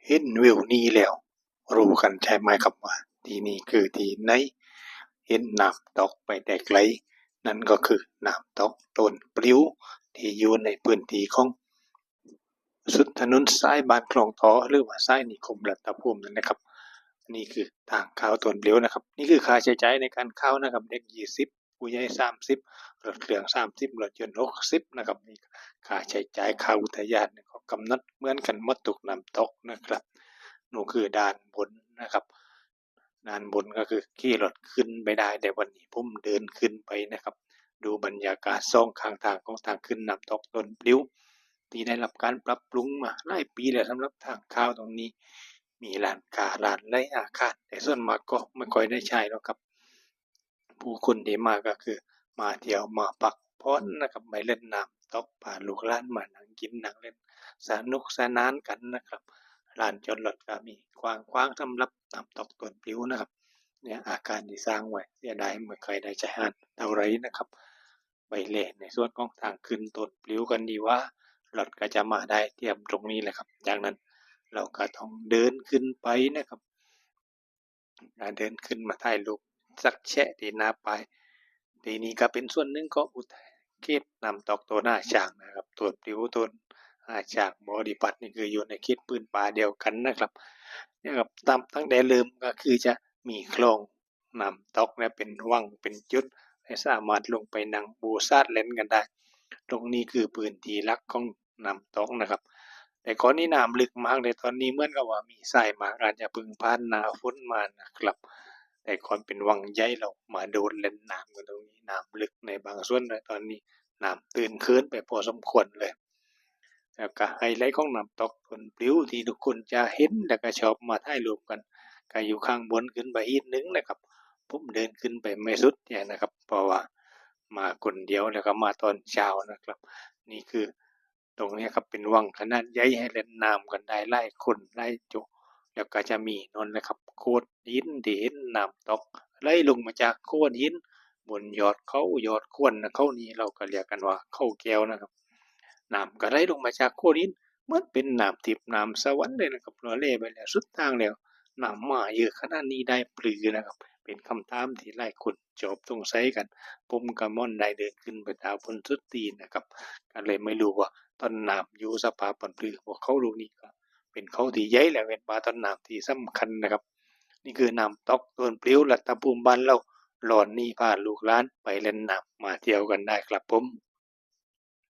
เห็นวิวนี้แล้วรู้กันใช่ไหมครับว่าที่นี่คือที่ไหนเห็นน้ำตกไปแต่ไกลนั่นก็คือน้ำตกต้นปลิวที่อยู่ในพื้นที่ของสุดถนนสายบ้านคลองทอหรือว่าสายนิคมรัตภูมินั่นนะครับนี่คือทางเข้าต้นปลิวนะครับนี่คือค่าใช้จ่ายในการเข้านะครับเด็ก20ผู้ใหญ่30รถเครื่อง30รถยนต์60นะครับนี่ค่าใช้จ่ายค่าอุทยานก็กำหนดเหมือนกันหมดทุกน้ำตกนะครับนู่นคือด้านบนนะครับด้านบนก็คือขี่รถขึ้นไปได้แต่วันนี้ผมเดินขึ้นไปนะครับดูบรรยากาศซ่องข้างทางของทางขึ้นน้ำตกต้นปลิวที่ได้รับการปรับปรุงมาหลายปีแล้วสำหรับทางเข้าตรงนี้มีร้านค้าร้านไร้อาคารแต่ส่วนมากก็ไม่ค่อยได้ใช้หรอกครับผู้คนที่มาก็คือมาเที่ยวมาพักผ่อนนะครับไปเล่นน้ำตกพาลูกหลานมานั่งกินนั่งเล่นสนุกสนานกันนะครับลานจอดรถก็มีกว้างๆสำหรับน้ำตกต้นปลิวนะครับเนี่ยอาคารที่สร้างไว้เสียดายไม่เคยได้ใช้งานเท่าไรนะครับไปเล่นในส่วนของทางขึ้นต้นปลิวกันดีว่ารถก็จะมาได้เตรียมตรงนี้แหละครับจากนั้นเราก็ต้องเดินขึ้นไปนะครับเดินขึ้นมาถ่ายรูปสักแชะที่หน้าไปทีนี้ก็เป็นส่วนหนึ่งของอุทยานเขตน้ำตกตัวหน้าช้างนะครับตัวปลิวตัวหน้าช้างบริปัตนี่คืออยู่ในเขตพื้นป่าเดียวกันนะครับเนี่ยครับตั้งแต่เริ่มก็คือจะมีคลองน้ำตกเนี่ยเป็นวังเป็นจุดให้สามารถลงไปนั่งบูซาดเล่นกันได้ตรงนี้คือพื้นที่หลักของน้ำตกนะครับแต่ก่อนนี้น้ำลึกมากเลยตอนนี้เหมือนกับว่ามีทรายมากอาจจะพึ่งผ่านหน้าฝนมานะครับแต่ก่อนเป็นวังใหญ่เรามาโดนเล่นน้ำกันตรงนี้น้ำลึกในบางส่วนเลยตอนนี้น้ำตื้นเคินไปพอสมควรเลยแล้วก็ไฮไลท์ของน้ำตกต้นปลิวที่ทุกคนจะเห็นและก็ชอบมาถ่ายรูปกันก็อยู่ข้างบนขึ้นไปอีกนึงนะครับผมเดินขึ้นไปไม่สุดเนี่ยนะครับเพราะว่ามาคนเดียวแล้วก็มาตอนเช้านะครับนี่คือตรงนี้ครับเป็นวังขนาดใหญ่ให้เล่นน้ำกันได้หลายคนหลายจุแล้วก็จะมีนนนะครับโขดหินที่เห็นน้ำตกไหลลงมาจากโขดหินบนยอดเขายอดข้วนนะเขานี้เราก็เรียกกันว่าเขาแก้วนะครับน้ำก็ไหลลงมาจากโขดหินเหมือนเป็นน้ำทิพย์น้ำสวรรค์เลยนะครับเราเล่ไปแล้วสุดทางแล้วน้ำมาเยอะขนาดนี้ได้ปรือนะครับเป็นคำถามที่หลายคนจบสงสัยกันผมกับม่อนได้เดินขึ้นไปดาวบนสุดตีนนะครับก็เลยไม่รู้ว่าต้นน้ำอยู่สภาพปลือว่าเขาลูกนี้ก็เป็นเขาที่ใหญ่และเป็นปลาต้นน้ำที่สำคัญนะครับนี่คือน้ำตกต้นปลิวรัตภูมิบ้านเราหลอนนี่พาลูกหลานไปเล่นน้ำมาเที่ยวกันได้ครับผม